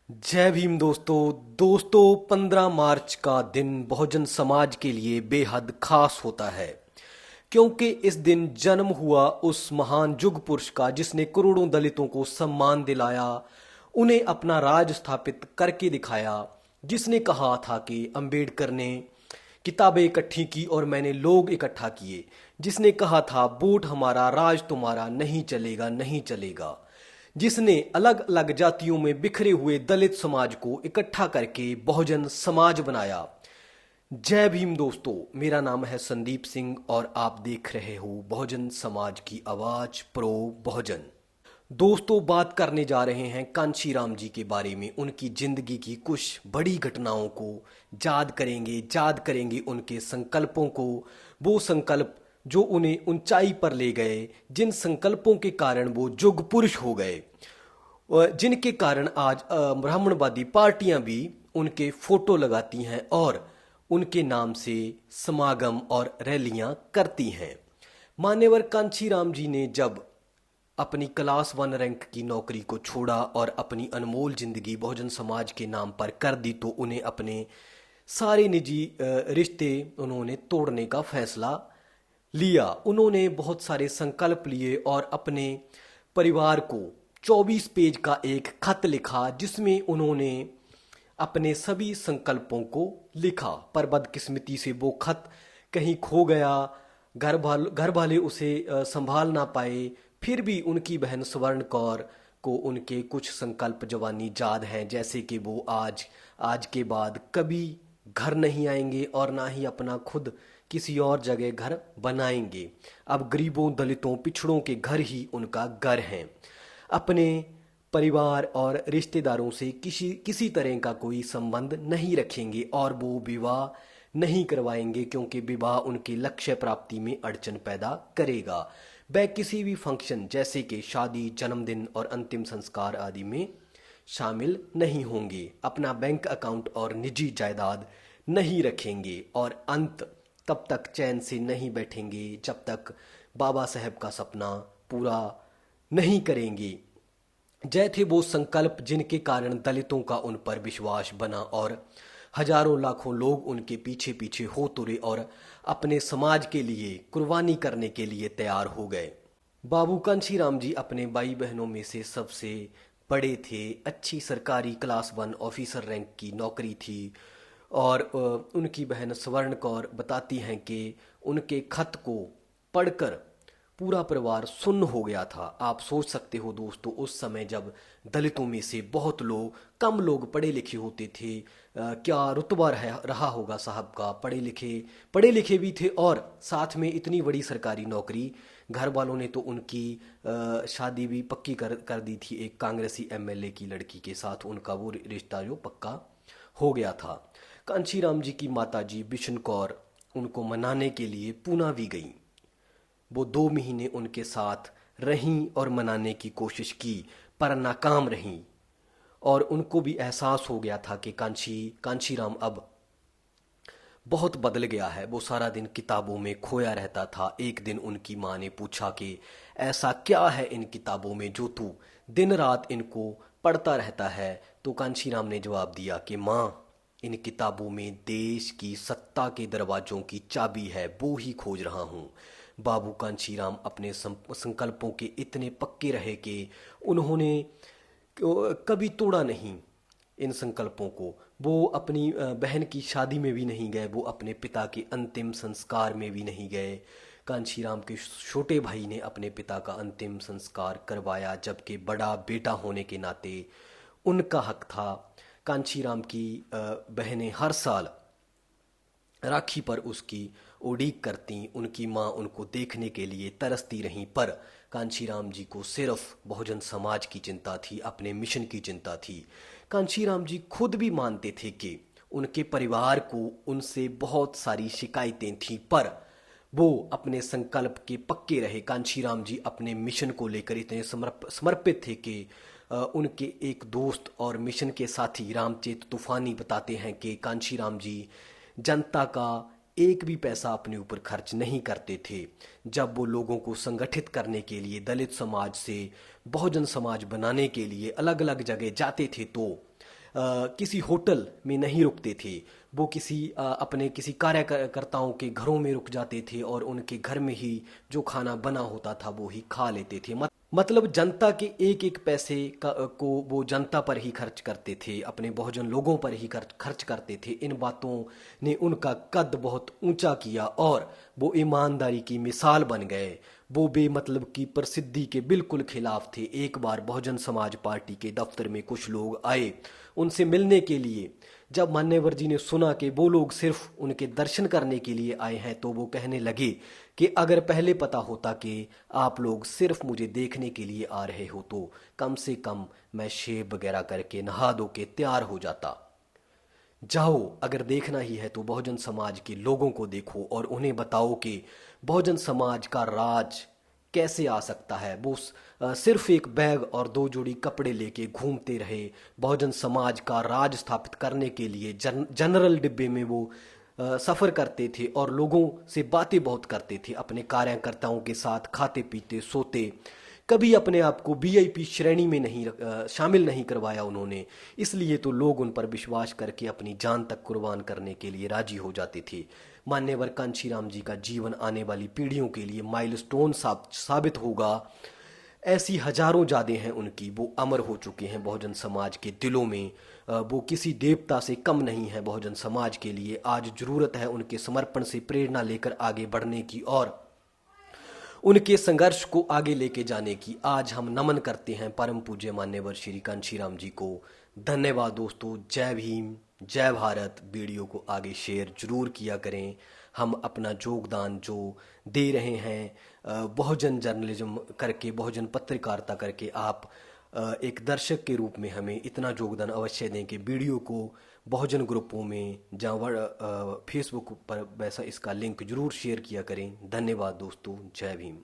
जय भीम दोस्तों 15 मार्च का दिन बहुजन समाज के लिए बेहद खास होता है क्योंकि इस दिन जन्म हुआ उस महान युग पुरुष का जिसने करोड़ों दलितों को सम्मान दिलाया, उन्हें अपना राज स्थापित करके दिखाया। जिसने कहा था कि अंबेडकर ने किताबें इकट्ठी की और मैंने लोग इकट्ठा किए। जिसने कहा था वोट हमारा राज तुम्हारा, नहीं चलेगा नहीं चलेगा। जिसने अलग अलग जातियों में बिखरे हुए दलित समाज को इकट्ठा करके बहुजन समाज बनाया। जय भीम दोस्तों, मेरा नाम है संदीप सिंह और आप देख रहे हो बहुजन समाज की आवाज प्रो बहुजन। दोस्तों, बात करने जा रहे हैं कांशीराम जी के बारे में। उनकी जिंदगी की कुछ बड़ी घटनाओं को याद करेंगे उनके संकल्पों को। वो संकल्प जो उन्हें ऊंचाई पर ले गए, जिन संकल्पों के कारण वो युग पुरुष हो गए, जिनके कारण आज ब्राह्मणवादी पार्टियां भी उनके फोटो लगाती हैं और उनके नाम से समागम और रैलियां करती हैं। मान्यवर कांशीराम जी ने जब अपनी क्लास 1 रैंक की नौकरी को छोड़ा और अपनी अनमोल जिंदगी बहुजन समाज के नाम पर कर दी, तो उन्हें अपने सारे निजी रिश्ते उन्होंने तोड़ने का फैसला लिया। उन्होंने बहुत सारे संकल्प लिए और अपने परिवार को 24 पेज का एक खत लिखा जिसमें उन्होंने अपने सभी संकल्पों को लिखा। पर बदकिस्मती से वो खत कहीं खो गया, घर वाले उसे संभाल ना पाए। फिर भी उनकी बहन स्वर्ण कौर को उनके कुछ संकल्प जवानी याद हैं, जैसे कि वो आज के बाद कभी घर नहीं आएंगे और ना ही अपना खुद किसी और जगह घर बनाएंगे। अब गरीबों, दलितों, पिछड़ों के घर ही उनका घर है। अपने परिवार और रिश्तेदारों से किसी किसी तरह का कोई संबंध नहीं रखेंगे और वो विवाह नहीं करवाएंगे, क्योंकि विवाह उनके लक्ष्य प्राप्ति में अड़चन पैदा करेगा। वह किसी भी फंक्शन जैसे कि शादी, जन्मदिन और अंतिम संस्कार आदि में शामिल नहीं होंगे। अपना बैंक अकाउंट और निजी जायदाद नहीं रखेंगे और अंत तब तक चैन से नहीं बैठेंगे जब तक बाबा साहेब का सपना पूरा नहीं करेंगे। जय थे वो संकल्प जिनके कारण दलितों का उन पर विश्वास बना और हजारों लाखों लोग उनके पीछे पीछे हो तुरे और अपने समाज के लिए कुर्बानी करने के लिए तैयार हो गए। बाबू कांशीराम जी अपने भाई बहनों में से सबसे बड़े थे। अच्छी सरकारी क्लास 1 ऑफिसर रैंक की नौकरी थी और उनकी बहन स्वर्ण कौर बताती हैं कि उनके खत को पढ़कर पूरा परिवार सुन्न हो गया था। आप सोच सकते हो दोस्तों, उस समय जब दलितों में से बहुत कम लोग पढ़े लिखे होते थे, क्या रुतबा रहा होगा साहब का। पढ़े लिखे भी थे और साथ में इतनी बड़ी सरकारी नौकरी। घर वालों ने तो उनकी शादी भी पक्की कर दी थी एक कांग्रेसी एमएलए की लड़की के साथ। उनका वो रिश्ता जो पक्का हो गया था। कांशीराम जी की माताजी बिशन कौर उनको मनाने के लिए पूना भी गईं। वो 2 महीने उनके साथ रहीं और मनाने की कोशिश की पर नाकाम रहीं और उनको भी एहसास हो गया था कि कांशीराम अब बहुत बदल गया है। वो सारा दिन किताबों में खोया रहता था। एक दिन उनकी माँ ने पूछा कि ऐसा क्या है इन किताबों में जो तू दिन रात इनको पढ़ता रहता है। तो कांशीराम ने जवाब दिया कि माँ, इन किताबों में देश की सत्ता के दरवाजों की चाबी है, वो ही खोज रहा हूँ। बाबू कांशीराम अपने संकल्पों के इतने पक्के रहे कि उन्होंने कभी तोड़ा नहीं इन संकल्पों को। वो अपनी बहन की शादी में भी नहीं गए, वो अपने पिता के अंतिम संस्कार में भी नहीं गए। कांशीराम के छोटे भाई ने अपने पिता का अंतिम संस्कार करवाया, जबकि बड़ा बेटा होने के नाते उनका हक था। कांशीराम की बहनें हर साल राखी पर उसकी उड़ीक करती। उनकी माँ उनको देखने के लिए तरसती रहीं, पर कांशीराम जी को सिर्फ बहुजन समाज की चिंता थी, अपने मिशन की चिंता थी। कांशीराम जी खुद भी मानते थे कि उनके परिवार को उनसे बहुत सारी शिकायतें थीं, पर वो अपने संकल्प के पक्के रहे। कांशीराम जी अपने मिशन को लेकर इतने समर्पित थे कि उनके एक दोस्त और मिशन के साथी रामचेत तूफानी बताते हैं कि कांशीराम जी जनता का एक भी पैसा अपने ऊपर खर्च नहीं करते थे। जब वो लोगों को संगठित करने के लिए दलित समाज से बहुजन समाज बनाने के लिए अलग अलग जगह जाते थे, तो किसी होटल में नहीं रुकते थे। वो अपने किसी कार्यकर्ताओं के घरों में रुक जाते थे और उनके घर में ही जो खाना बना होता था वो ही खा लेते थे। मतलब जनता के एक एक पैसे को वो जनता पर ही खर्च करते थे, अपने बहुजन लोगों पर ही खर्च करते थे। इन बातों ने उनका कद बहुत ऊंचा किया और वो ईमानदारी की मिसाल बन गए। वो बेमतलब की प्रसिद्धि के बिल्कुल खिलाफ थे। एक बार बहुजन समाज पार्टी के दफ्तर में कुछ लोग आए उनसे मिलने के लिए। जब मान्यवर जी ने सुना कि वो लोग सिर्फ उनके दर्शन करने के लिए आए हैं तो वो कहने लगे कि अगर पहले पता होता कि आप लोग सिर्फ मुझे देखने के लिए आ रहे हो तो कम से कम मैं शेव वगैरह करके नहा धो के तैयार हो जाता। जाओ, अगर देखना ही है तो बहुजन समाज के लोगों को देखो और उन्हें बताओ कि बहुजन समाज का राज कैसे आ सकता है। वो सिर्फ एक बैग और दो जोड़ी कपड़े लेके घूमते रहे। बहुजन समाज का राज स्थापित करने के लिए जनरल डिब्बे में वो सफ़र करते थे और लोगों से बातें बहुत करते थे। अपने कार्यकर्ताओं के साथ खाते पीते सोते। कभी अपने आप को वीआईपी श्रेणी में शामिल नहीं करवाया उन्होंने। इसलिए तो लोग उन पर विश्वास करके अपनी जान तक कुर्बान करने के लिए राजी हो जाते थे। मान्यवर कांशीराम जी का जीवन आने वाली पीढ़ियों के लिए माइलस्टोन साबित होगा। ऐसी हजारों यादें हैं उनकी, वो अमर हो चुके हैं बहुजन समाज के दिलों में। वो किसी देवता से कम नहीं है बहुजन समाज के लिए। आज जरूरत है उनके समर्पण से प्रेरणा लेकर आगे बढ़ने की और उनके संघर्ष को आगे लेके जाने की। आज हम नमन करते हैं परम पूज्य मान्यवर श्री कांशीराम जी को। धन्यवाद दोस्तों। जय भीम, जय भारत। वीडियो को आगे शेयर जरूर किया करें। हम अपना योगदान जो दे रहे हैं बहुजन जर्नलिज्म करके, बहुजन पत्रकारिता करके, आप एक दर्शक के रूप में हमें इतना योगदान अवश्य दें कि वीडियो को बहुजन ग्रुपों में जहाँ फेसबुक पर वैसा इसका लिंक जरूर शेयर किया करें। धन्यवाद दोस्तों। जय भीम।